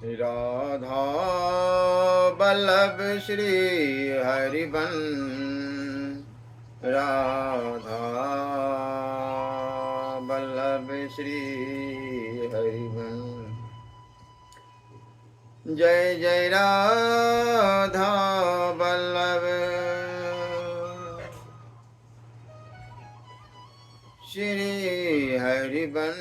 Radha Vallabh Shri everyone, Radha Vallabh Shri everyone. जय जय Radha Vallabh Shri everyone,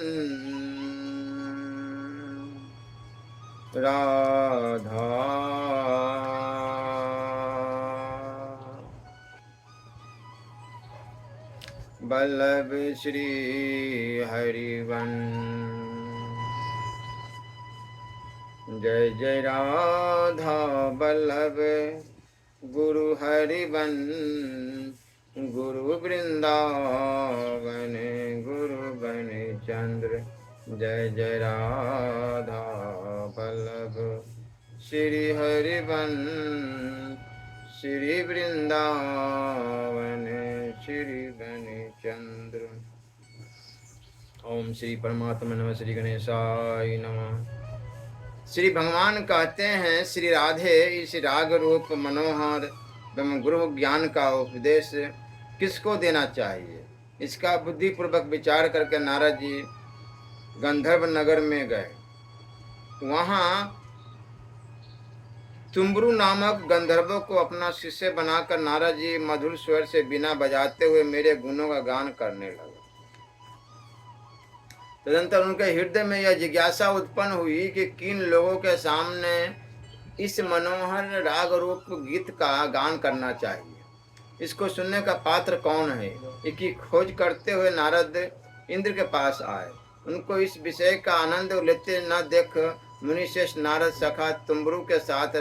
Radha Vallabh Shri everyone. जय जय राधा वल्लभ गुरु हरिवन, गुरु वृंदावन गुरु बन चंद्र। जय जय राधा वल्लभ श्री हरिवन, श्री वृंदावन श्री बन चंद्र। ओम श्री परमात्मा नमः, श्री गणेशाय नमः। श्री भगवान कहते हैं, श्री राधे इस राग रूप मनोहर एवं गुरु ज्ञान का उपदेश किसको देना चाहिए। इसका बुद्धिपूर्वक विचार करके नारद जी गंधर्व नगर में गए। वहाँ तुम्बरु नामक गंधर्वों को अपना शिष्य बनाकर नारद जी मधुर स्वर से बिना बजाते हुए मेरे गुणों का गान करने लगे। तदंतर उनके हृदय में यह जिज्ञासा उत्पन्न हुई कि किन लोगों के सामने इस मनोहर राग रूप गीत का गान करना चाहिए, इसको सुनने का पात्र कौन है। इसकी खोज करते हुए नारद इंद्र के पास आए। उनको इस विषय का आनंद लेते न देख मुनिश्रेष्ठ नारद सखा तुम्बरु के साथ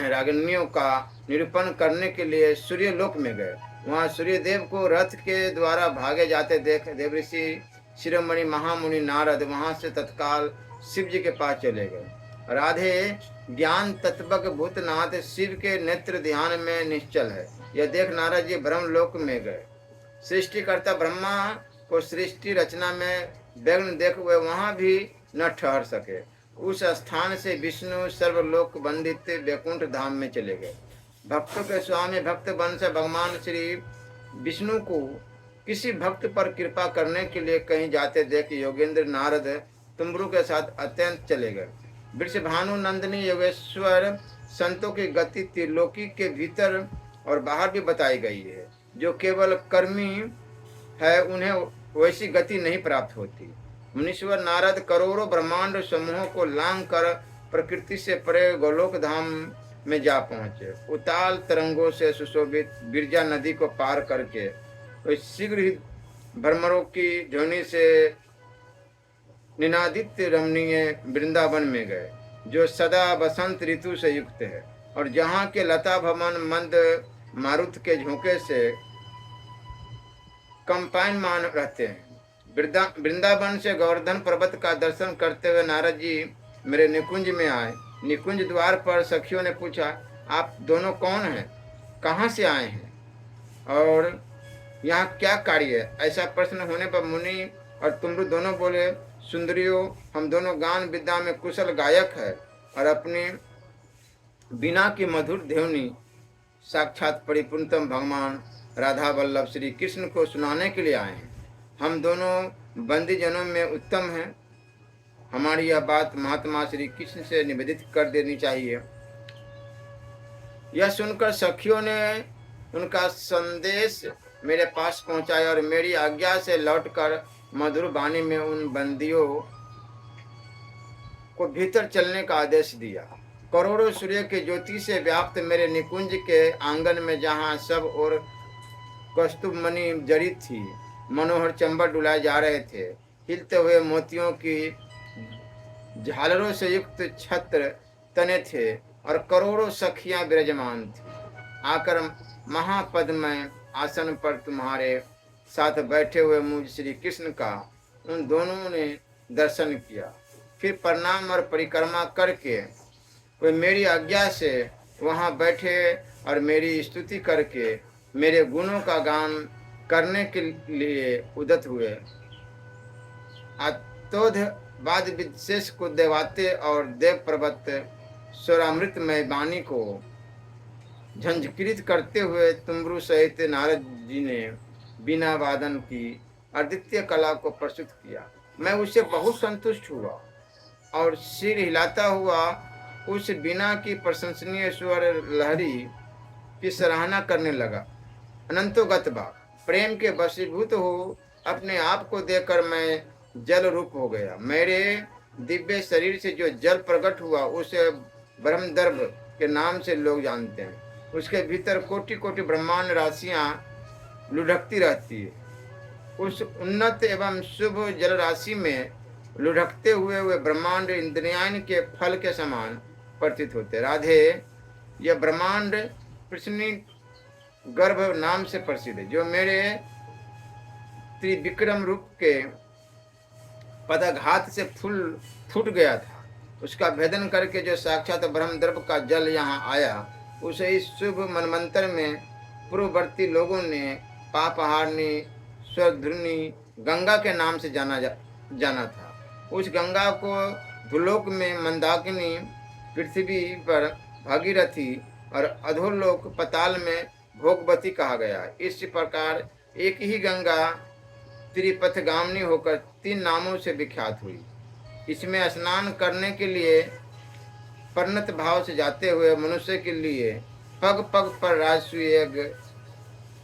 रागिनियों का निरूपण करने के लिए सूर्यलोक में गए। वहाँ सूर्यदेव को रथ के द्वारा भागे जाते देख देवऋषि शिरोमणि महामुनि नारद वहां से तत्काल शिव जी के पास चले गए। राधे ज्ञान तत्वक भूतनाथ शिव के नेत्र ध्यान में निश्चल है, यह देख नारद जी ब्रह्मलोक में गए। सृष्टिकर्ता ब्रह्मा को सृष्टि रचना में विघ्न देख हुए वहां भी न ठहर सके। उस स्थान से विष्णु सर्वलोक वंदित वैकुंठ धाम में चले गए। भक्तों के स्वामी भक्त वंश भगवान श्री विष्णु को किसी भक्त पर कृपा करने के लिए कहीं जाते देख योगेंद्र नारद तुम्बरु के साथ अत्यंत चले गए। वृष भानु नंदिनी योगेश्वर संतों की गति त्रिलोकी के भीतर और बाहर भी बताई गई है। जो केवल कर्मी है उन्हें वैसी गति नहीं प्राप्त होती। मुनीश्वर नारद करोड़ों ब्रह्मांड समूहों को लांघ कर प्रकृति से परे गोलोक धाम में जा पहुंचे। उताल तरंगों से सुशोभित बिरजा नदी को पार करके वे शीघ्र ही भ्रमरों की ध्वनि से निनादित रमणीय वृंदावन में गए, जो सदा बसंत ऋतु से युक्त है और जहाँ के लता भवन मंद मारुत के झोंके से कंपायमान रहते हैं। वृंदावन से गोवर्धन पर्वत का दर्शन करते हुए नारद जी मेरे निकुंज में आए। निकुंज द्वार पर सखियों ने पूछा, आप दोनों कौन हैं, कहाँ से आए हैं और यहाँ क्या कार्य है। ऐसा प्रश्न होने पर मुनि और तुम्बरु दोनों बोले, सुंदरियों, हम दोनों गान विद्या में कुशल गायक है और अपनी बिना की मधुर ध्वनि साक्षात परिपूर्णतम भगवान राधा वल्लभ श्री कृष्ण को सुनाने के लिए आए हैं। हम दोनों बंदी जनों में उत्तम हैं। हमारी यह बात महात्मा श्री कृष्ण से निवेदित कर देनी चाहिए। यह सुनकर सखियों ने उनका संदेश मेरे पास पहुंचाया और मेरी आज्ञा से लौटकर मधुर वाणी में उन बंदियों को भीतर चलने का आदेश दिया। करोड़ों सूर्य के ज्योति से व्याप्त मेरे निकुंज के आंगन में जहां सब और कस्तूर मणि जड़ी थी, मनोहर चंबर डुलाए जा रहे थे, हिलते हुए मोतियों की झालरों से युक्त छत्र तने थे और करोड़ों सखियां विराजमान थी। आकर महापद में आसन पर तुम्हारे साथ बैठे हुए मुझ श्री कृष्ण का उन दोनों ने दर्शन किया। फिर प्रणाम और परिक्रमा करके वे मेरी आज्ञा से वहां बैठे और मेरी स्तुति करके मेरे गुणों का गान करने के लिए उदत हुए। अतोध वाद विशेष को देवाते और देव पर्वत स्वरामृतमय वाणी को झंझकृत करते हुए तुमरु सहित नारद जी ने बिना वादन की अद्वितीय कला को प्रस्तुत किया। मैं उससे बहुत संतुष्ट हुआ और सिर हिलाता हुआ उस बिना की प्रशंसनीय स्वर लहरी की सराहना करने लगा। अनंतोगत भाव प्रेम के वशीभूत हो अपने आप को देखकर मैं जल रूप हो गया। मेरे दिव्य शरीर से जो जल प्रकट हुआ उसे ब्रह्मदर्भ के नाम से लोग जानते हैं। उसके भीतर कोटि कोटि ब्रह्मांड राशियां लुढ़कती रहती है। उस उन्नत एवं शुभ जल राशि में लुढ़कते हुए ब्रह्मांड इंद्रियान के फल के समान प्रतीत होते। राधे, यह ब्रह्मांड कृष्ण गर्भ नाम से प्रसिद्ध है, जो मेरे त्रिविक्रम रूप के पदाघात से फूट गया था। उसका भेदन करके जो साक्षात ब्रह्मदर्भ का जल यहाँ आया, उसे इस शुभ मनमंत्र में पूर्ववर्ती लोगों ने पापहारणी स्वरधुनी गंगा के नाम से जाना था। उस गंगा को भूलोक में मंदाकिनी, पृथ्वी पर भागीरथी और अधोलोक पताल में भोगवती कहा गया। इस प्रकार एक ही गंगा त्रिपथगामिनी होकर 3 नामों से विख्यात हुई। इसमें स्नान करने के लिए परिणत भाव से जाते हुए मनुष्य के लिए पग पग पर राजसूय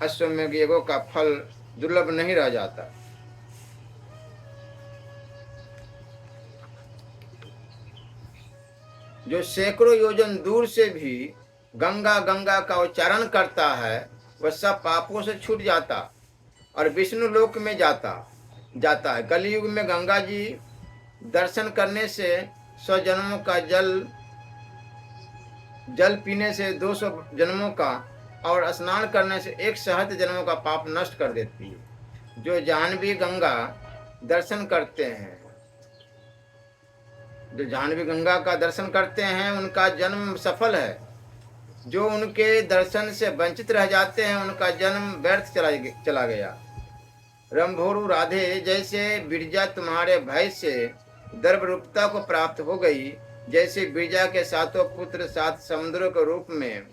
अश्वमेघ यज्ञों का फल दुर्लभ नहीं रह जाता। जो सैकड़ों योजन दूर से भी गंगा गंगा का उच्चारण करता है, वह सब पापों से छूट जाता और विष्णु लोक में जाता है। कलयुग में गंगा जी दर्शन करने से 100 जन्मों का जल पीने से 200 जन्मों का और स्नान करने से 1 सहस्त्र जन्मों का पाप नष्ट कर देती है। जो जाह्नवी गंगा का दर्शन करते हैं उनका जन्म सफल है। जो उनके दर्शन से वंचित रह जाते हैं उनका जन्म व्यर्थ चला गया। रंभोरु राधे, जैसे बिरजा तुम्हारे भय से गर्भरूपता को प्राप्त हो गई, जैसे बिरजा के 7 पुत्र 7 समुद्रों के रूप में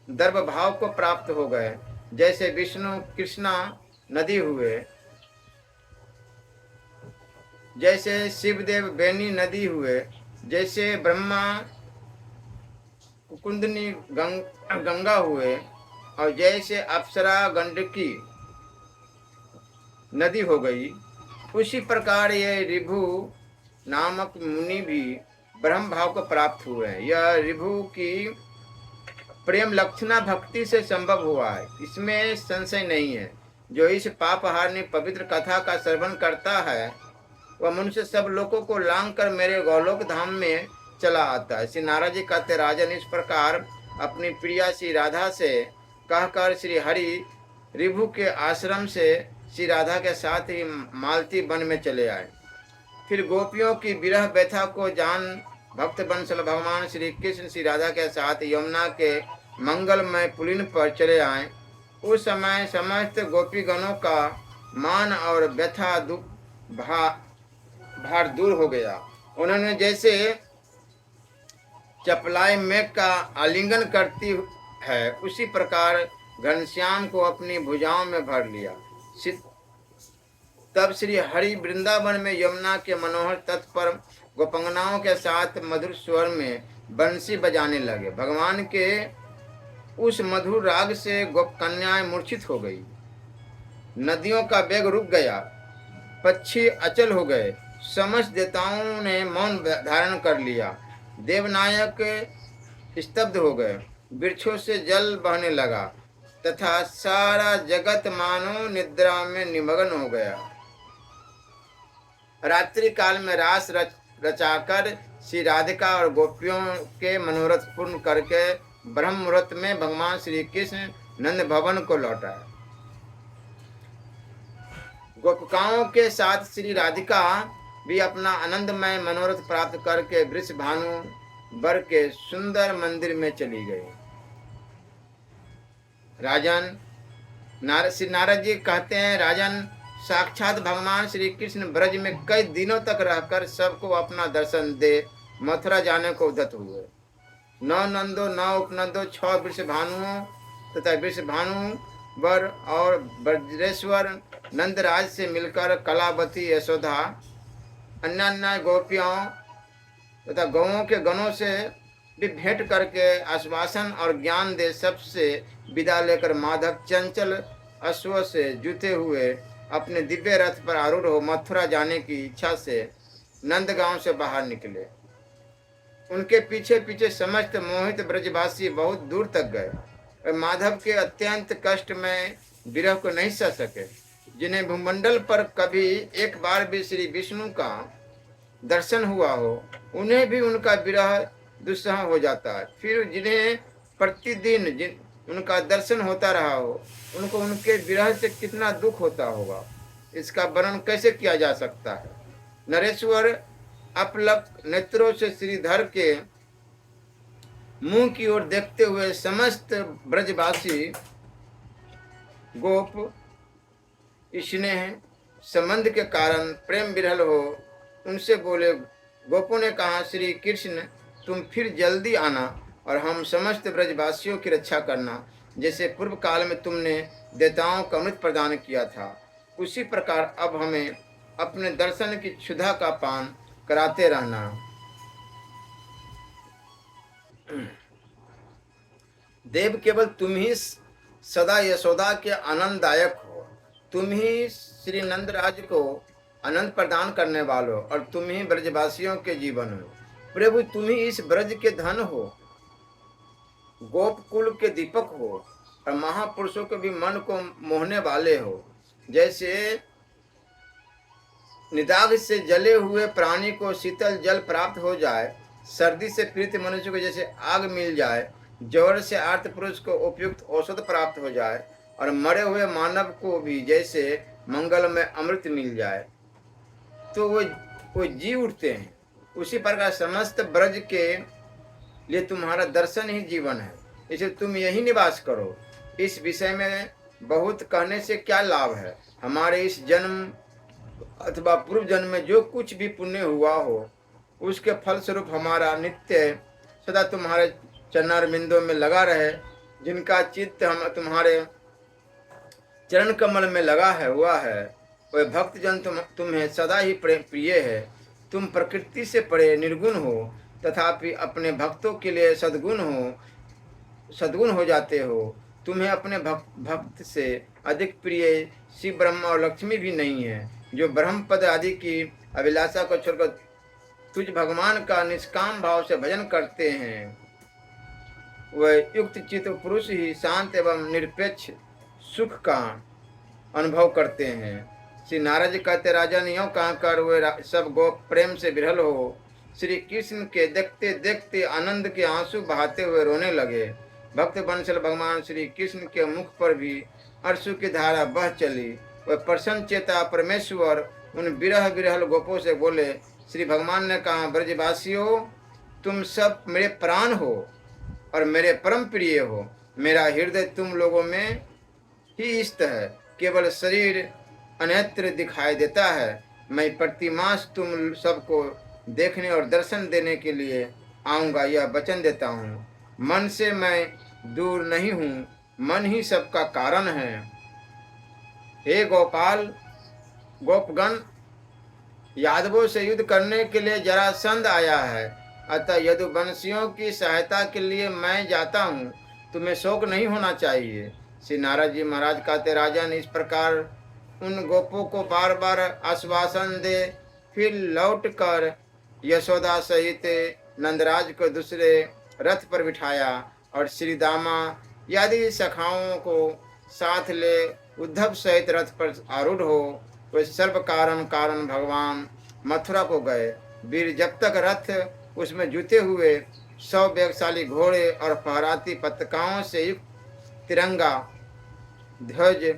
गर्भ भाव को प्राप्त हो गए, जैसे विष्णु कृष्णा नदी हुए, जैसे शिवदेव बेनी नदी हुए, जैसे ब्रह्मा कुकुंदनी गंगा हुए और जैसे अप्सरा गंडकी नदी हो गई, उसी प्रकार ये ऋभु नामक मुनि भी ब्रह्म भाव को प्राप्त हुए हैं। यह ऋभु की प्रेम लक्षणा भक्ति से संभव हुआ है, इसमें संशय नहीं है। जो इस पापहारिणी पवित्र कथा का श्रवण करता है वह मनुष्य सब लोगों को लांग कर मेरे गौलोक धाम में चला आता है। श्री नारद जी कहते, राजन इस प्रकार अपनी प्रिया श्री राधा से कहकर श्री हरि ऋभु के आश्रम से श्री राधा के साथ ही मालती वन में चले आए। फिर गोपियों की विरह व्यथा को जान भक्त बंसल भगवान श्री कृष्ण श्री राधा के साथ यमुना के मंगलमय पुलिन पर चले आए। उस समय समस्त गोपीगणों का मान और व्यथा दुख भार दूर हो गया। उन्होंने जैसे चपलाई मेघ का आलिंगन करती है, उसी प्रकार घनश्याम को अपनी भुजाओं में भर लिया। तब श्री हरि वृंदावन में यमुना के मनोहर तट पर गोपंगनाओं के साथ मधुर स्वर में बंसी बजाने लगे। भगवान के उस मधुर राग से गोप कन्याएं मूर्छित हो गई। नदियों का वेग रुक गया, पक्षी अचल हो गए, समस्त देवताओं ने मौन धारण कर लिया। देवनायक स्तब्ध हो गए, वृक्षों से जल बहने लगा तथा सारा जगत मानो निद्रा में निमग्न हो गया। रात्रि काल में रास रचाकर श्री राधिका और गोपियों के मनोरथ पूर्ण करके ब्रह्म मुहूर्त में भगवान श्री कृष्ण नंद भवन को लौटाया। गोपिकाओं के साथ श्री राधिका भी अपना आनंदमय मनोरथ प्राप्त करके वृषभानु वर के सुंदर मंदिर में चली गई। राजन श्री नारद जी कहते हैं, राजन साक्षात भगवान श्री कृष्ण ब्रज में कई दिनों तक रहकर सबको अपना दर्शन दे मथुरा जाने को उद्यत हुए। 9 नंदों 9 उपनंदों 6 वृषभानुओं तथा वृषभानु वर और ब्रजेश्वर नंदराज से मिलकर कलावती यशोदा अन्य गोपियों तथा गौओं के गणों से भी भेंट करके आश्वासन और ज्ञान दे सबसे विदा लेकर माधव चंचल अश्व से जुते हुए अपने दिव्य रथ पर आरूढ़ हो मथुरा जाने की इच्छा से नंदगांव से बाहर निकले। उनके पीछे पीछे समस्त मोहित ब्रजवासी बहुत दूर तक गए और माधव के अत्यंत कष्ट में विरह को नहीं सह सके। जिन्हें भूमंडल पर कभी एक बार भी श्री विष्णु का दर्शन हुआ हो उन्हें भी उनका विरह दुस्सह हो जाता है। फिर जिन्हें प्रतिदिन उनका दर्शन होता रहा हो उनको उनके विरह से कितना दुख होता होगा, इसका वर्णन कैसे किया जा सकता है। नरेश्वर अपलक नेत्रों से श्रीधर के मुंह की ओर देखते हुए समस्त ब्रजवासी गोप स्नेह संबंध के कारण प्रेम विरल हो उनसे बोले। गोपों ने कहा, श्री कृष्ण तुम फिर जल्दी आना और हम समस्त ब्रजवासियों की रक्षा करना। जैसे पूर्व काल में तुमने देवताओं का अमृत प्रदान किया था उसी प्रकार अब हमें अपने दर्शन की क्षुधा का पान कराते रहना। देव केवल तुम ही सदा यशोदा के आनंददायक हो, तुम ही श्री नंदराज को आनंद प्रदान करने वाले हो और तुम ही ब्रजवासियों के जीवन हो। प्रभु तुम ही इस ब्रज के धन हो, गोपकुल के दीपक हो और महापुरुषों के भी मन को मोहने वाले हो। जैसे निदाघ से जले हुए प्राणी को शीतल जल प्राप्त हो जाए, सर्दी से पीड़ित मनुष्य को जैसे आग मिल जाए, ज्वर से आर्त पुरुष को उपयुक्त औषध प्राप्त हो जाए और मरे हुए मानव को भी जैसे मंगल में अमृत मिल जाए तो वो जी उठते हैं, उसी प्रकार समस्त ब्रज के लिए तुम्हारा दर्शन ही जीवन है। इसलिए तुम यही निवास करो। इस विषय में बहुत कहने से क्या लाभ है। हमारे इस जन्म अथवा पूर्व जन्म में जो कुछ भी पुण्य हुआ हो उसके फल स्वरूप हमारा नित्य सदा तुम्हारे चरणारविंदों में लगा रहे। जिनका चित्त हम तुम्हारे चरण कमल में लगा है हुआ है वह भक्त जन तुम्हें सदा ही प्रिय है। तुम प्रकृति से परे निर्गुण हो तथापि अपने भक्तों के लिए सद्गुण हो जाते हो। तुम्हें अपने भक्त से अधिक प्रिय शिव ब्रह्मा और लक्ष्मी भी नहीं है, जो ब्रह्म पद आदि की अभिलाषा को छोड़कर तुझ भगवान का निष्काम भाव से भजन करते हैं। वह युक्त चित्त पुरुष ही शांत एवं निरपेक्ष सुख का अनुभव करते हैं। श्री नारद जी कहते, राजा ने यों कहकर वे सब गोप प्रेम से विरल हो श्री कृष्ण के देखते देखते आनंद के आंसू बहाते हुए रोने लगे। भक्त बंसल भगवान श्री कृष्ण के मुख पर भी अश्रु की धारा बह चली। वह प्रसन्न चेता परमेश्वर उन विरहल गोपों से बोले। श्री भगवान ने कहा, ब्रजवासियों तुम सब मेरे प्राण हो और मेरे परम प्रिय हो। मेरा हृदय तुम लोगों में ही स्थित है, केवल शरीर अन्यत्र दिखाई देता है। मैं प्रतिमास तुम सबको देखने और दर्शन देने के लिए आऊंगा, यह वचन देता हूँ। मन से मैं दूर नहीं हूँ, मन ही सबका कारण है। हे गोपाल, गोपगण यादवों से युद्ध करने के लिए जरासंध आया है, अतः यदुवंशियों की सहायता के लिए मैं जाता हूँ, तुम्हें शोक नहीं होना चाहिए। श्री नारद जी महाराज कहते, राजा ने इस प्रकार उन गोपों को बार बार आश्वासन दे फिर लौटकर यशोदा सहित नंदराज को दूसरे रथ पर बिठाया और श्री दामा आदि सखाओं को साथ ले उद्धव सहित रथ पर आरूढ़ हो वे सर्व कारण भगवान मथुरा को गए। वीर जब तक रथ उसमें जुते हुए 100 वेगशाली घोड़े और फहराती पताकाओं से युक्त तिरंगा ध्वज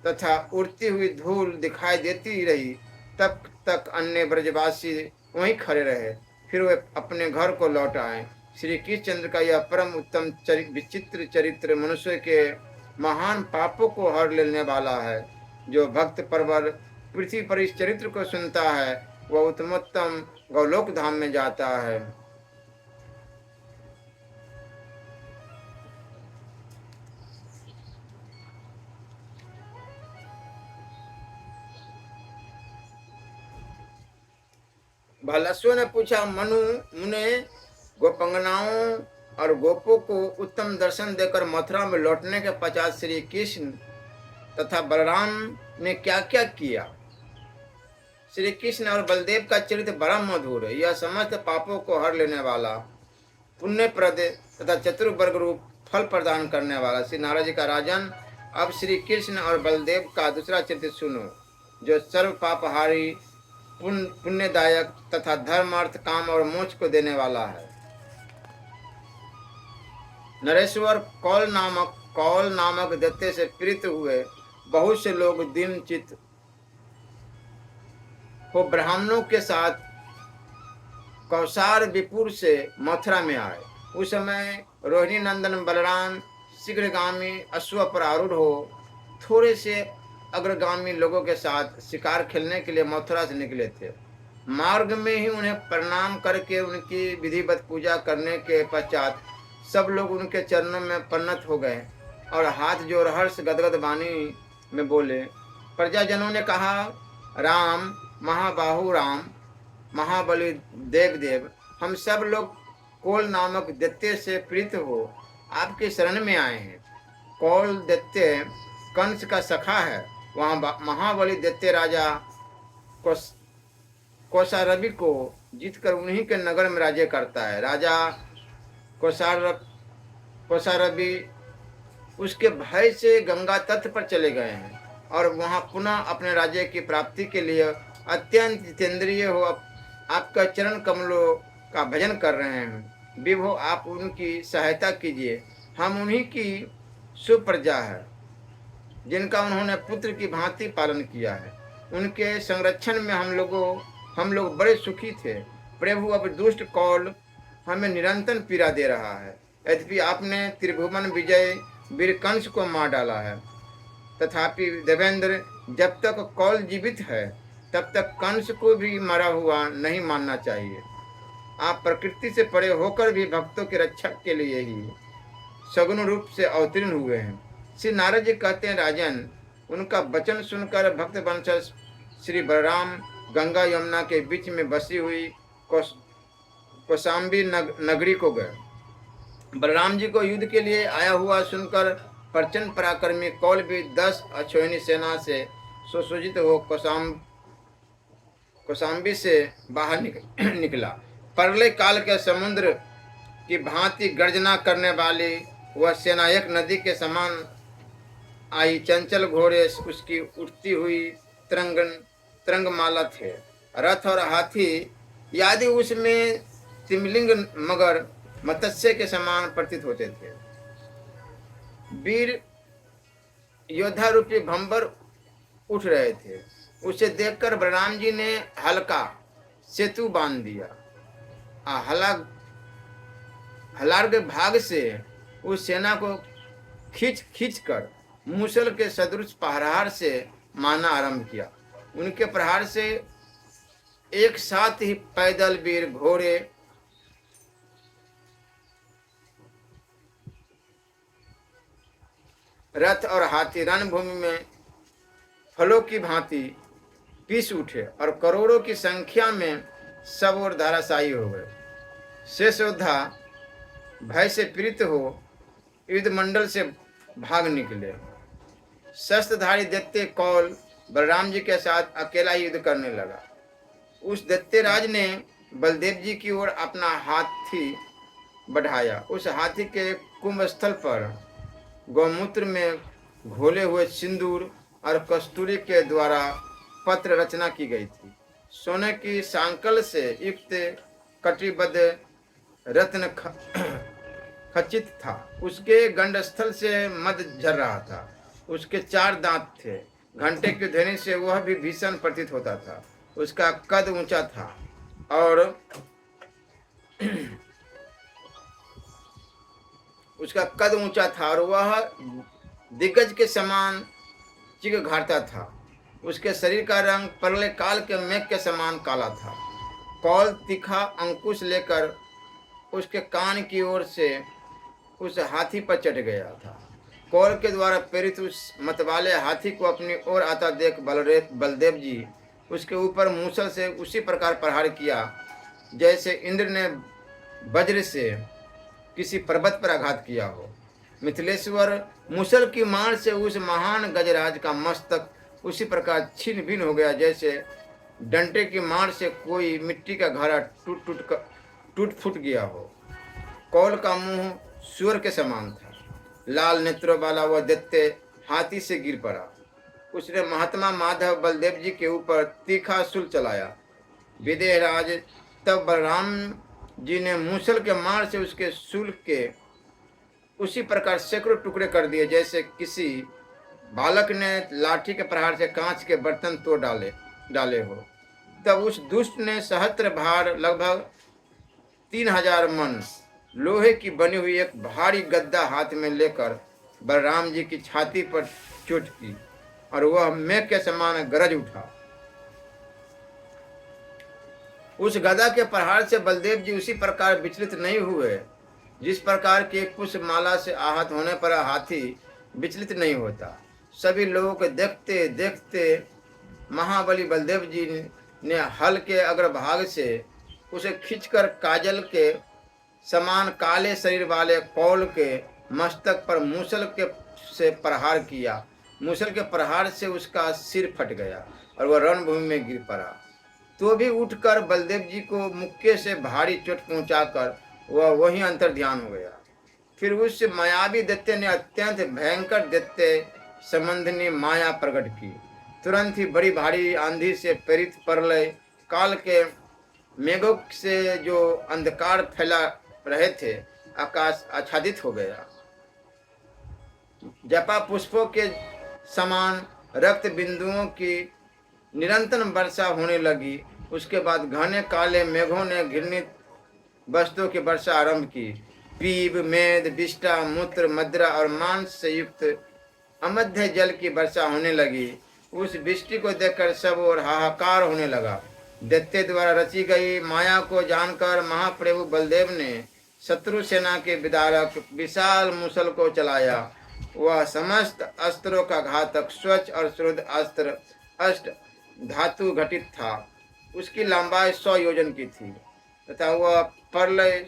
तथा उड़ती हुई धूल दिखाई देती रही, तब तक अन्य ब्रजवासी वहीं खड़े रहे। फिर वे अपने घर को लौट आए। श्री कृष्णचंद्र का यह परम उत्तम विचित्र चरित्र मनुष्य के महान पापों को हर लेने वाला है। जो भक्त परवर पृथ्वी पर इस चरित्र को सुनता है वह उत्तमोत्तम गौलोक धाम में जाता है। भालसु ने पूछा, मनु मुने गोपंगनाओं और गोपों को उत्तम दर्शन देकर मथुरा में लौटने के पश्चात श्री कृष्ण तथा बलराम ने क्या क्या किया। श्री कृष्ण और बलदेव का चरित्र बड़ा मधुर है। यह समस्त पापों को हर लेने वाला, पुण्यप्रद तथा चतुर्वर्ग रूप फल प्रदान करने वाला। श्री नारद जी का राजन, अब श्री कृष्ण और बलदेव का दूसरा चरित्र सुनो, जो सर्व पापहारी, पुण्यदायक तथा धर्म अर्थ काम और मोक्ष को देने वाला है। नरेश्वर कौल नामक दैत्य से प्रीत हुए बहुत से लोग दीन चित्त हो ब्राह्मणों के साथ कौसार विपुर से मथुरा में आए। उस समय रोहिणी नंदन बलराम शीघ्रगामी अश्व पर आरूढ़ हो थोड़े से अग्रगामी लोगों के साथ शिकार खेलने के लिए मथुरा से निकले थे। मार्ग में ही उन्हें प्रणाम करके उनकी विधिवत पूजा करने के पश्चात सब लोग उनके चरणों में प्रणत हो गए और हाथ जोड़ हर्ष गदगद वाणी में बोले। प्रजाजनों ने कहा, राम महाबाहु राम, महाबली देव, हम सब लोग कौल नामक दैत्य से प्रीत हो आपके शरण में आए हैं। कौल दैत्य कंस का सखा है। वहाँ महाबली दैत्य राजा कौशारवि को जीतकर उन्हीं के नगर में राज्य करता है। राजा कौशारवि उसके भय से गंगा तट पर चले गए हैं और वहाँ पुनः अपने राज्य की प्राप्ति के लिए अत्यंत जितेंद्रिय हो आपका चरण कमलों का भजन कर रहे हैं। विभो, आप उनकी सहायता कीजिए। हम उन्हीं की सुप्रजा है जिनका उन्होंने पुत्र की भांति पालन किया है। उनके संरक्षण में हम लोग बड़े सुखी थे। प्रभु, अब दुष्ट कौल हमें निरंतर पीड़ा दे रहा है। यद्यपि आपने त्रिभुवन विजय वीर कंस को मार डाला है, तथापि देवेंद्र, जब तक कौल जीवित है तब तक कंस को भी मरा हुआ नहीं मानना चाहिए। आप प्रकृति से परे होकर भी भक्तों के रक्षक के लिए ही सगुण रूप से अवतीर्ण हुए हैं। श्री नारद जी कहते हैं, राजन, उनका वचन सुनकर भक्त वंशज श्री बलराम गंगा यमुना के बीच में बसी हुई कौशाम्बी नगरी को गए। बलराम जी को युद्ध के लिए आया हुआ सुनकर प्रचंड पराक्रमी कौल भी 10 अश्विनी सेना से सुसज्जित हो कौशाम्बी से बाहर निकला। परले काल के समुद्र की भांति गर्जना करने वाली वह सेना एक नदी के समान आई। चंचल घोड़े उसकी उठती हुई तरंगमाला थे। रथ और हाथी आदि उसमें तिमिलिंग मगर मत्स्य के समान प्रतीत होते थे। वीर योद्धा रूपी भंबर उठ रहे थे। उसे देखकर बलराम जी ने हल्का सेतु बांध दिया। हलार्ग भाग से उस सेना को खींच कर मूसल के सदृश प्रहार से मारना आरंभ किया। उनके प्रहार से एक साथ ही पैदल वीर, घोड़े, रथ और हाथी रणभूमि में फलों की भांति पीस उठे और करोड़ों की संख्या में सब और धाराशायी हो गए। शेष योद्धा भय से पीड़ित हो युद्ध मंडल से भाग निकले। शस्त्रधारी दैत्य कौल बलराम जी के साथ अकेला युद्ध करने लगा। उस दैत्यराज ने बलदेव जी की ओर अपना हाथी बढ़ाया। उस हाथी के कुंभस्थल पर गौमूत्र में घोले हुए सिंदूर और कस्तूरी के द्वारा पत्र रचना की गई थी। सोने की सांकल से युक्त कटिबद्ध रत्न खचित था। उसके गंडस्थल से मद झर रहा था। उसके 4 दांत थे। घंटे की ध्वनि से वह भी भीषण प्रतीत होता था। उसका कद ऊंचा था और वह दिग्गज के समान चिक घाटता था। उसके शरीर का रंग परले काल के मेघ के समान काला था। कौल तीखा अंकुश लेकर उसके कान की ओर से उस हाथी पर चढ़ गया था। कौल के द्वारा प्रेरित उस मतवाले हाथी को अपनी ओर आता देख बलदेव जी उसके ऊपर मूसल से उसी प्रकार प्रहार किया जैसे इंद्र ने वज्र से किसी पर्वत पर आघात किया हो। मिथिलेश्वर मूसल की मार से उस महान गजराज का मस्तक उसी प्रकार छिन्न भिन्न हो गया जैसे डंटे की मार से कोई मिट्टी का घड़ा टूट फूट गया हो। कौल का मुंह सूअर के समान था। लाल नेत्रों वाला वह दैत्य हाथी से गिर पड़ा। उसने महात्मा माधव बलदेव जी के ऊपर तीखा शूल चलाया। विदेहराज तब बलराम जी ने मूसल के मार से उसके शूल के उसी प्रकार सैकड़ों टुकड़े कर दिए जैसे किसी बालक ने लाठी के प्रहार से कांच के बर्तन तोड़ डाले हो। तब उस दुष्ट ने सहस्त्र भार लगभग 3000 मन लोहे की बनी हुई एक भारी गद्दा हाथ में लेकर बलराम जी की छाती पर चोट की और वह मेघ के समान गरज उठा। उस गदा के प्रहार से बलदेव जी उसी प्रकार विचलित नहीं हुए जिस प्रकार के पुष्प माला से आहत होने पर हाथी विचलित नहीं होता। सभी लोगों को देखते देखते महाबली बलदेव जी ने हल के अग्रभाग से उसे खींचकर काजल के समान काले शरीर वाले कौल के मस्तक पर मूसल के से प्रहार किया। मूसल के प्रहार से उसका सिर फट गया और वह रणभूमि में गिर पड़ा। तो भी उठकर बलदेव जी को मुक्के से भारी चोट पहुंचाकर वह वहीं अंतर ध्यान हो गया। फिर उस मायावी दैत्य ने अत्यंत भयंकर दैत्य संबंधनी माया प्रकट की। तुरंत ही बड़ी भारी आंधी से प्रेरित प्रलय काल के मेघों से जो अंधकार फैला रहे थे आकाश आच्छादित हो गया। जपा पुष्पों के समान रक्त बिंदुओं की निरंतर वर्षा होने लगी। उसके बाद घने काले मेघों ने घृणित वस्तुओं की वर्षा आरंभ की। पीप, मेद, विष्टा, मूत्र, मदिरा और मांस से युक्त अमध्य जल की वर्षा होने लगी। उस वृष्टि को देखकर सब और हाहाकार होने लगा। दैत्य द्वारा रची गई माया को जानकर महाप्रभु बलदेव ने शत्रु सेना के विदारक विशाल मूसल को चलाया। वह समस्त अस्त्रों का घातक स्वच्छ और शुद्ध अस्त्र अष्ट धातु घटित था। उसकी लंबाई 100 योजन की थी तथा वह प्रलय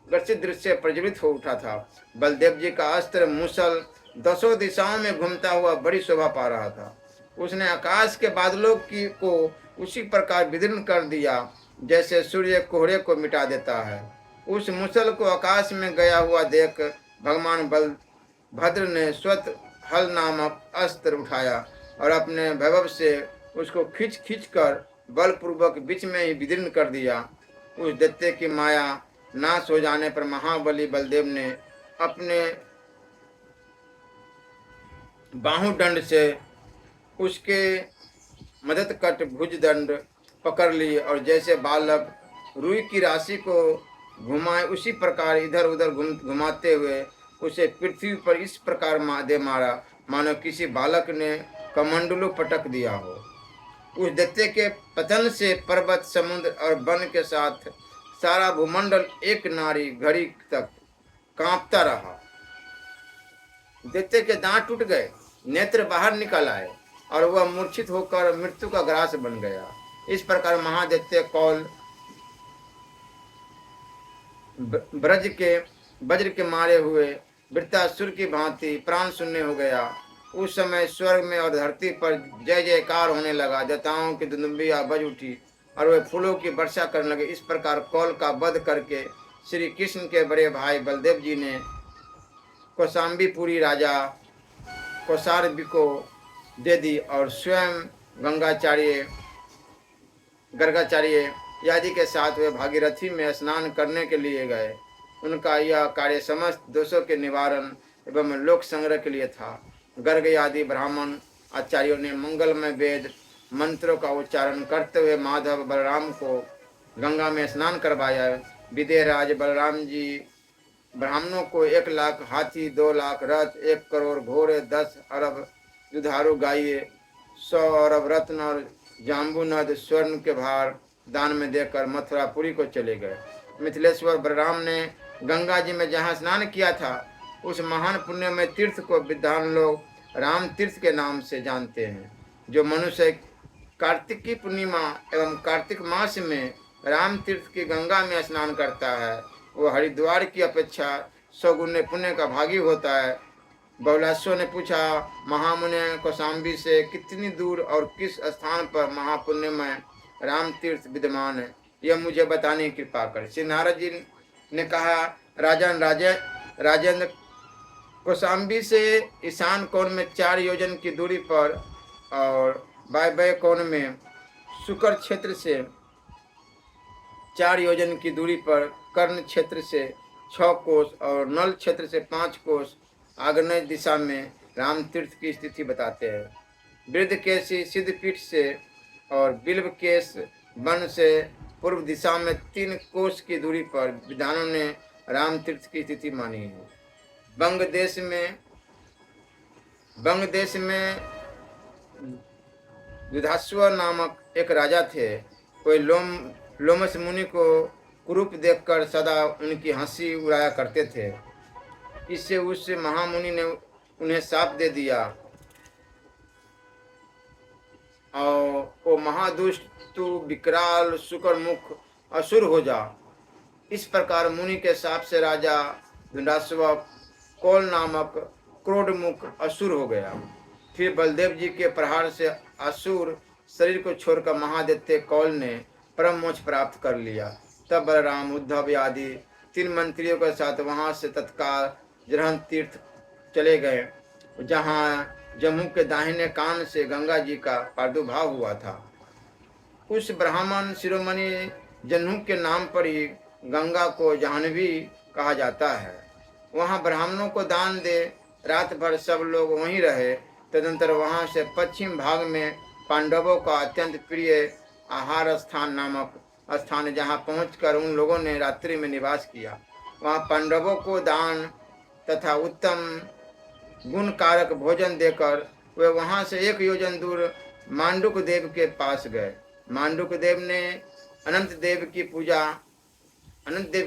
ग्रसित दृश्य प्रज्वलित हो उठा था। बलदेव जी का अस्त्र मूसल 10 दिशाओं में घूमता हुआ बड़ी शोभा पा रहा था। उसने आकाश के बादलों को उसी प्रकार विदीर्ण कर दिया जैसे सूर्य कोहरे को मिटा देता है। उस मूसल को आकाश में गया हुआ देख भगवान बलभद्र ने स्वत हल नामक अस्त्र उठाया और अपने वैभव से उसको खींच कर बलपूर्वक बीच में ही विदीर्ण कर दिया। उस दैत्य की माया नाश हो जाने पर महाबली बलदेव ने अपने बाहुदंड से उसके मदद कट भुजदंड पकड़ ली और जैसे बालक रुई की राशि को घुमाए उसी प्रकार इधर उधर घुमाते हुए उसे पृथ्वी पर इस प्रकार दे मारा मानो किसी बालक ने कमंडलू पटक दिया हो। उस दैत्य के पतन से पर्वत, समुद्र और वन के साथ सारा भूमंडल एक नारी घड़ी तक कांपता रहा। दैत्य के दांत टूट गए, नेत्र बाहर निकल आए और वह मूर्छित होकर मृत्यु का ग्रास बन गया। इस प्रकार महादैत्य कौल वज्र के मारे हुए वृत्तासुर की भांति प्राण शून्य हो गया। उस समय स्वर्ग में और धरती पर जय जयकार होने लगा। देवताओं की दुंदुभियां बज उठी और वे फूलों की वर्षा करने लगे। इस प्रकार कौल का वध करके श्री कृष्ण के बड़े भाई बलदेव जी ने कौशाम्बीपुरी राजा कौसारबी को दे दी और स्वयं गर्गाचार्य आदि के साथ वे भागीरथी में स्नान करने के लिए गए। उनका यह कार्य समस्त दोषों के निवारण एवं लोक संग्रह के लिए था। गर्ग आदि ब्राह्मण आचार्यों ने मंगलमय वेद मंत्रों का उच्चारण करते हुए माधव बलराम को गंगा में स्नान करवाया। विदेहराज बलराम जी ब्राह्मणों को 1 लाख हाथी, 2 लाख रथ, 1 करोड़ घोड़े, 10 अरब दुधारू गायें, 100 अरब रत्न और जाम्बू नद स्वर्ण के भार दान में देकर मथुरापुरी को चले गए। मिथिलेश्वर बलराम ने गंगा जी में जहाँ स्नान किया था उस महान पुण्यमय तीर्थ को विद्वान लोग राम तीर्थ के नाम से जानते हैं। जो मनुष्य कार्तिक की पूर्णिमा एवं कार्तिक मास में राम तीर्थ की गंगा में स्नान करता है वो हरिद्वार की अपेक्षा 100 गुने पुण्य का भागी होता है। बहुलास्व ने पूछा, महामुनि कौशाम्बी से कितनी दूर और किस स्थान पर महापुण्यमय राम तीर्थ विद्यमान है, यह मुझे बताने की कृपा कर। श्री नारद जी ने कहा, राजेंद्र, कौशाम्बी से ईशान कोण में 4 योजन की दूरी पर और वायव्य कोण में शुक्र क्षेत्र से 4 योजन की दूरी पर कर्ण क्षेत्र से 6 कोस और नल क्षेत्र से 5 कोस आग्नेय दिशा में राम तीर्थ की स्थिति बताते हैं। वृद्धकेशी सिद्धपीठ से और बिल्व केश वन से पूर्व दिशा में 3 कोस की दूरी पर विद्वानों ने राम तीर्थ की स्थिति मानी है। बंग देश में युधाश्व नामक एक राजा थे। कोई लोमस मुनि को कुरूप देखकर सदा उनकी हंसी उड़ाया करते थे। इससे उस महामुनि ने उन्हें शाप दे दिया और वो महादुष्ट तू विकराल शुक्रमुख असुर हो जा। इस प्रकार मुनि के शाप से राजा धुंडाश्व कौल नामक क्रोधमुख असुर हो गया। फिर बलदेव जी के प्रहार से असुर शरीर को छोड़कर महादैत्य कौल ने परम मोक्ष प्राप्त कर लिया। तब बलराम, उद्धव आदि 3 मंत्रियों के साथ वहां से तत्काल जरहन तीर्थ चले गए, जहाँ जम्मू के दाहिने कान से गंगा जी का प्रादुर्भाव हुआ था। उस ब्राह्मण शिरोमणि जन्हू के नाम पर ही गंगा को जाह्नवी कहा जाता है। वहाँ ब्राह्मणों को दान दे रात भर सब लोग वहीं रहे। तदंतर वहाँ से पश्चिम भाग में पांडवों का अत्यंत प्रिय आहार स्थान नामक स्थान, जहाँ पहुंचकर उन लोगों ने रात्रि में निवास किया। वहाँ पांडवों को दान तथा उत्तम गुण कारक भोजन देकर वे वहाँ से 1 योजन दूर मांडुक देव के पास गए। मांडुक देव ने अनंत देव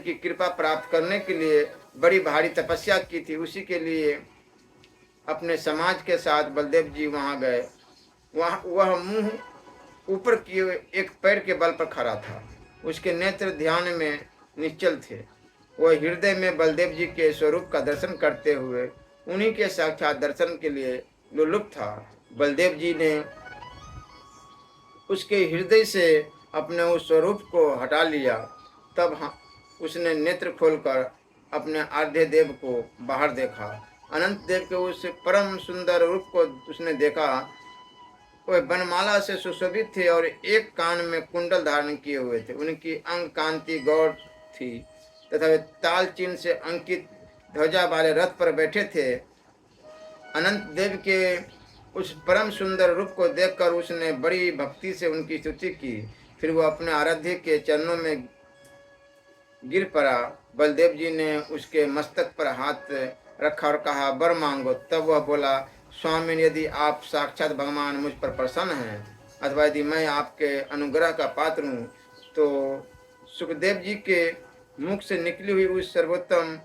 की कृपा प्राप्त करने के लिए बड़ी भारी तपस्या की थी। उसी के लिए अपने समाज के साथ बलदेव जी वहाँ गए। वह मुंह ऊपर किए एक पैर के बल पर खड़ा था। उसके नेत्र ध्यान में निश्चल थे। वह हृदय में बलदेव जी के स्वरूप का दर्शन करते हुए उन्हीं के साक्षात दर्शन के लिए लुलुप था। बलदेव जी ने उसके हृदय से अपने उस स्वरूप को हटा लिया। तब उसने नेत्र खोलकर अपने आराध्य देव को बाहर देखा। अनंत देव के उस परम सुंदर रूप को उसने देखा। वह बनमाला से सुशोभित थे और एक कान में कुंडल धारण किए हुए थे। उनकी अंग कांति गौर थी तथा वे ताल चिन्ह से अंकित ध्वजा वाले रथ पर बैठे थे। अनंत देव के उस परम सुंदर रूप को देखकर उसने बड़ी भक्ति से उनकी स्तुति की। फिर वो अपने आराध्य के चरणों में गिर पड़ा। बलदेव जी ने उसके मस्तक पर हाथ रखा और कहा, वर मांगो। तब वह बोला, स्वामी, यदि आप साक्षात भगवान मुझ पर प्रसन्न हैं अथवा यदि मैं आपके अनुग्रह का पात्र हूँ तो सुखदेव जी के मुख से निकली हुई उस सर्वोत्तम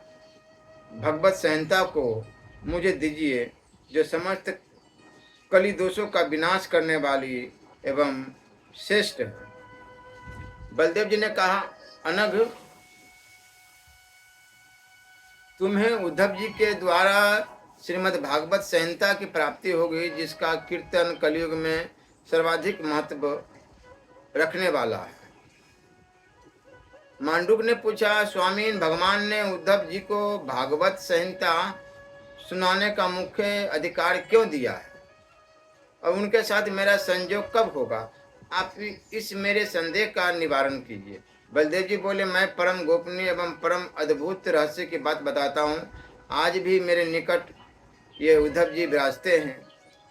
भगवत संहिता को मुझे दीजिए, जो समस्त कली दोषों का विनाश करने वाली एवं श्रेष्ठ है। बलदेव जी ने कहा, अनघ, तुम्हें उद्धव जी के द्वारा श्रीमद् भागवत संहिता की प्राप्ति हो गई, जिसका कीर्तन कलयुग में सर्वाधिक महत्व रखने वाला है। मांडुक ने पूछा, स्वामी, भगवान ने उद्धव जी को भागवत संहिता सुनाने का मुख्य अधिकार क्यों दिया है और उनके साथ मेरा संयोग कब होगा? आप इस मेरे संदेह का निवारण कीजिए। बलदेव जी बोले, मैं परम गोपनीय एवं परम अद्भुत रहस्य की बात बताता हूँ। आज भी मेरे निकट ये उद्धव जी विराजते हैं।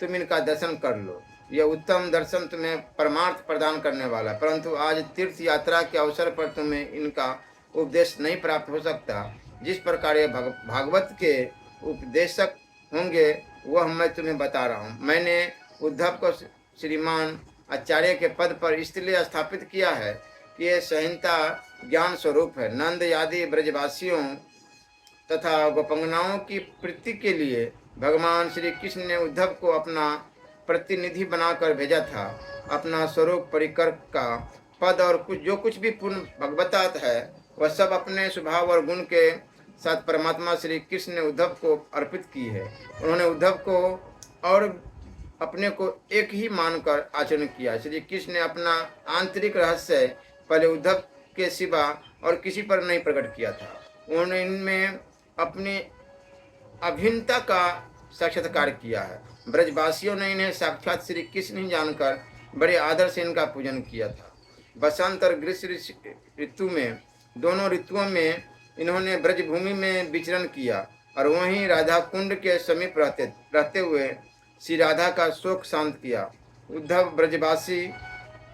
तुम इनका दर्शन कर लो। यह उत्तम दर्शन तुम्हें परमार्थ प्रदान करने वाला, परंतु आज तीर्थ यात्रा के अवसर पर तुम्हें इनका उपदेश नहीं प्राप्त हो सकता। जिस प्रकार ये भागवत के उपदेशक होंगे वह मैं तुम्हें बता रहा हूँ। मैंने उद्धव को श्रीमान आचार्य के पद पर इसलिए स्थापित किया है कि यह संहिता ज्ञान स्वरूप है। नंद आदि ब्रजवासियों तथा गोपंगनाओं की प्रीति के लिए भगवान श्री कृष्ण ने उद्धव को अपना प्रतिनिधि बनाकर भेजा था। अपना स्वरूप परिकर का पद और जो कुछ भी पूर्ण भगवतात है वह सब अपने स्वभाव और गुण के साथ परमात्मा श्री कृष्ण ने उद्धव को अर्पित की है। उन्होंने उद्धव को और अपने को एक ही मानकर आचरण किया। श्री कृष्ण ने अपना आंतरिक रहस्य पहले उद्धव के सिवा और किसी पर नहीं प्रकट किया था। उन्होंने इनमें अपनी अभिन्नता का साक्षात्कार किया है। ब्रजवासियों ने इन्हें साक्षात श्री कृष्ण ही जानकर बड़े आदर से इनका पूजन किया था। बसंत और ग्रीष्म ऋतु में, दोनों ऋतुओं में इन्होंने ब्रजभूमि में विचरण किया और वहीं राधा कुंड के समीप रहते हुए श्री राधा का शोक शांत किया। उद्धव ब्रजवासी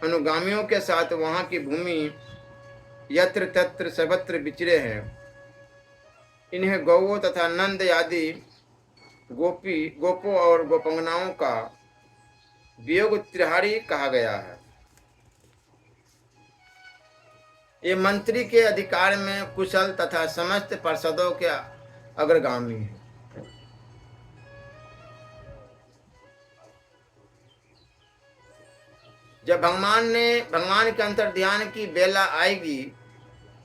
अनुगामियों के साथ वहां की भूमि यत्र तत्र सर्वत्र विचरे हैं। इन्हें गौओं तथा नंद आदि गोपों और गोपंगनाओं का वियोग त्रिहारी कहा गया है। ये मंत्री के अधिकार में कुशल तथा समस्त पार्षदों के अग्रगामी है। जब भगवान के अंतर ध्यान की बेला आएगी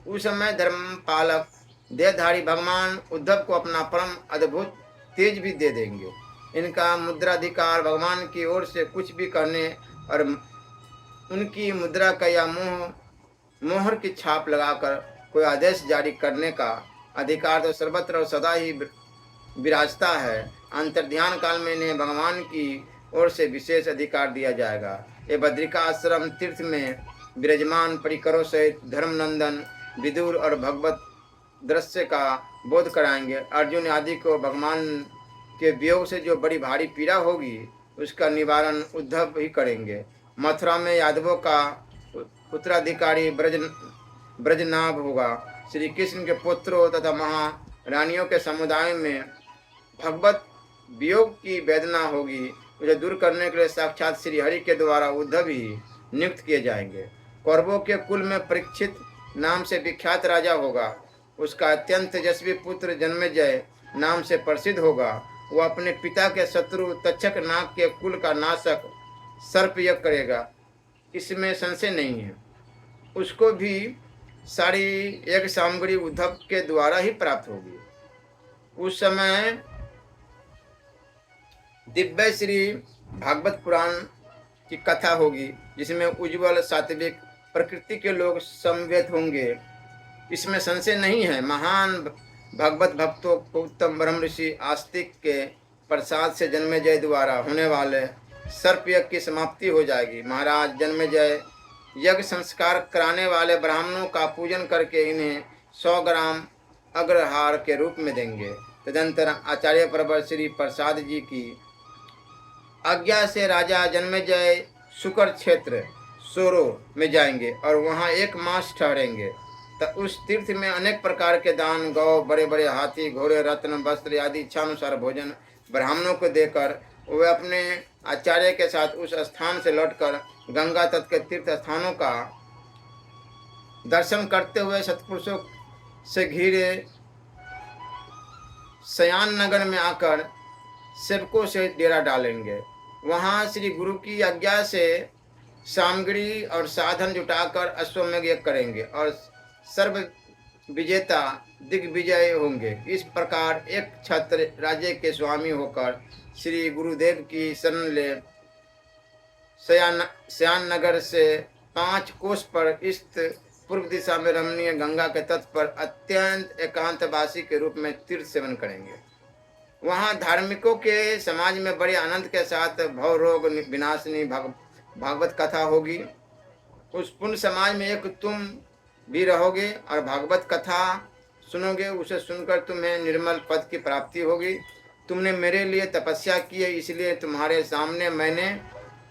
उस समय धर्मपालक देहधारी भगवान उद्धव को अपना परम अद्भुत तेज भी दे देंगे। इनका मुद्राधिकार भगवान की ओर से कुछ भी करने और उनकी मुद्रा का या मोहर की छाप लगाकर कोई आदेश जारी करने का अधिकार तो सर्वत्र और सदा ही विराजता है। अंतर्ध्यान काल में इन्हें भगवान की ओर से विशेष अधिकार दिया जाएगा। ये बद्रिका आश्रम तीर्थ में विराजमान परिकरों सहित धर्मनंदन विदुर और भगवत दृश्य का बोध कराएंगे। अर्जुन आदि को भगवान के वियोग से जो बड़ी भारी पीड़ा होगी उसका निवारण उद्धव ही करेंगे। मथुरा में यादवों का उत्तराधिकारी ब्रजनाभ होगा। श्री कृष्ण के पुत्रों तथा महारानियों के समुदाय में भगवत वियोग की वेदना होगी। उसे दूर करने के लिए साक्षात श्री हरि के द्वारा उद्धव ही नियुक्त किए जाएंगे। कौरवों के कुल में परीक्षित नाम से विख्यात राजा होगा। उसका अत्यंत तेजस्वी पुत्र जन्मेजय नाम से प्रसिद्ध होगा। वह अपने पिता के शत्रु तक्षक नाग के कुल का नाशक सर्प यज्ञ करेगा, इसमें संशय नहीं है। उसको भी सारी यज्ञ सामग्री उद्धव के द्वारा ही प्राप्त होगी। उस समय दिव्य श्री भागवत पुराण की कथा होगी जिसमें उज्ज्वल सात्विक प्रकृति के लोग समवेत होंगे, इसमें संशय नहीं है। महान भगवत भक्तों को उत्तम ब्रह्म ऋषि आस्तिक के प्रसाद से जन्मेजय द्वारा होने वाले सर्प यज्ञ की समाप्ति हो जाएगी। महाराज जन्मेजय यज्ञ संस्कार कराने वाले ब्राह्मणों का पूजन करके इन्हें 100 ग्राम अग्रहार के रूप में देंगे। तदंतर आचार्य प्रवर श्री प्रसाद जी की आज्ञा से राजा जन्मेजय शुकर क्षेत्र सोरो में जाएंगे और वहां 1 मास ठहरेंगे। तो उस तीर्थ में अनेक प्रकार के दान, गौ, बड़े बड़े हाथी, घोड़े, रत्न, वस्त्र आदि इच्छानुसार भोजन ब्राह्मणों को देकर वे अपने आचार्य के साथ उस स्थान से लौटकर गंगा तट के तीर्थ स्थानों का दर्शन करते हुए सत्पुरुषों से घिरे शयान नगर में आकर सेवकों से डेरा डालेंगे। वहां श्री गुरु की आज्ञा से सामग्री और साधन जुटाकर अश्वमेध यज्ञ करेंगे और सर्व विजेता दिग्विजय होंगे। इस प्रकार एक छत्र राज्य के स्वामी होकर श्री गुरुदेव की शरण ले शयान नगर से 5 कोस पर स्थित पूर्व दिशा में रमणीय गंगा के तट पर अत्यंत एकांतवासी के रूप में तीर्थ सेवन करेंगे। वहां धार्मिकों के समाज में बड़े आनंद के साथ भव रोग विनाशिनी भागवत कथा होगी। उस पुण्य समाज में एक तुम भी रहोगे और भागवत कथा सुनोगे। उसे सुनकर तुम्हें निर्मल पद की प्राप्ति होगी। तुमने मेरे लिए तपस्या की है, इसलिए तुम्हारे सामने मैंने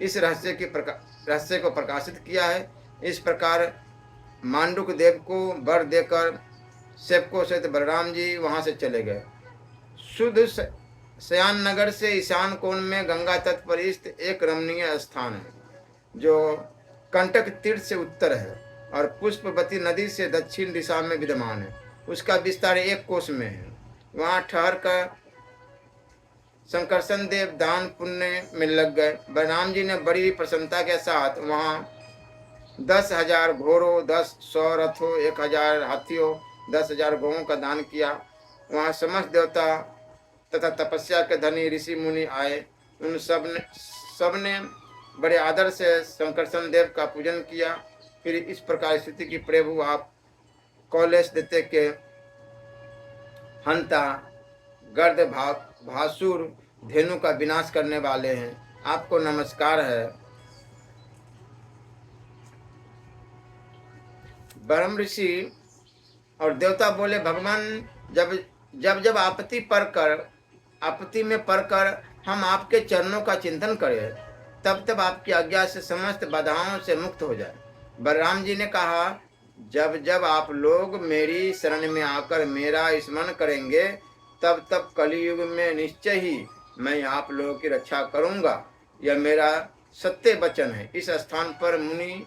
इस रहस्य को प्रकाशित किया है। इस प्रकार मांडुक देव को वर देकर सेवकों सहित बलराम जी वहां से चले गए। शुद्ध शयान नगर से ईशान कोण में गंगा तट पर स्थित एक रमणीय स्थान है जो कंटक तीर्थ से उत्तर है और पुष्पवती नदी से दक्षिण दिशा में विद्यमान है। उसका विस्तार 1 कोस में है। वहां ठहर कर शंकरसन देव दान पुण्य में लग गए। बलराम जी ने बड़ी प्रसन्नता के साथ वहां 10,000 घोड़ों, 10 रथों, 1,000 हाथियों, 10,000 गौओं का दान किया। वहां समस्त देवता तथा तपस्या के धनी ऋषि मुनि आए। उन सब ने बड़े आदर से शंकरसन देव का पूजन किया। फिर इस प्रकार स्थिति की प्रभु आप कौलेश देते के हंता गर्द भासुर धेनु का विनाश करने वाले हैं, आपको नमस्कार है। ब्रह्म ऋषि और देवता बोले, भगवान जब आपत्ति में पड़कर हम आपके चरणों का चिंतन करें, तब आपकी आज्ञा से समस्त बाधाओं से मुक्त हो जाए। बलराम जी ने कहा, जब आप लोग मेरी शरण में आकर मेरा स्मरण करेंगे, तब कलियुग में निश्चय ही मैं आप लोगों की रक्षा करूंगा। यह मेरा सत्य वचन है। इस स्थान पर मुनि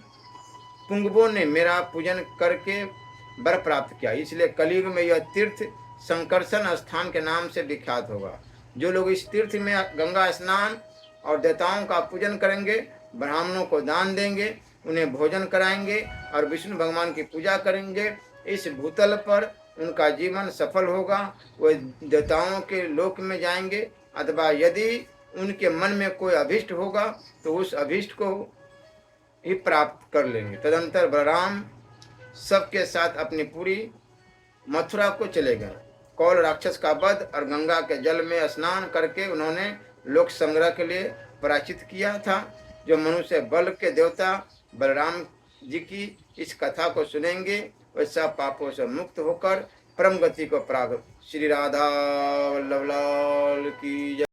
पुंगवों ने मेरा पूजन करके वर प्राप्त किया, इसलिए कलियुग में यह तीर्थ शंकरसन स्थान के नाम से विख्यात होगा। जो लोग इस तीर्थ में गंगा स्नान और देवताओं का पूजन करेंगे, ब्राह्मणों को दान देंगे, उन्हें भोजन कराएंगे और विष्णु भगवान की पूजा करेंगे, इस भूतल पर उनका जीवन सफल होगा। वे देवताओं के लोक में जाएंगे, अथवा यदि उनके मन में कोई अभिष्ट होगा तो उस अभिष्ट को ही प्राप्त कर लेंगे। तदंतर बलराम सबके साथ अपनी पूरी मथुरा को चले गए। कौल राक्षस का वध और गंगा के जल में स्नान करके उन्होंने लोक संग्रह के लिए प्रायश्चित किया था। जो मनुष्य बल के देवता बलराम जी की इस कथा को सुनेंगे, वे सब पापों से मुक्त होकर परम गति को प्राप्त। श्री राधा वल्लभ लाल की जय।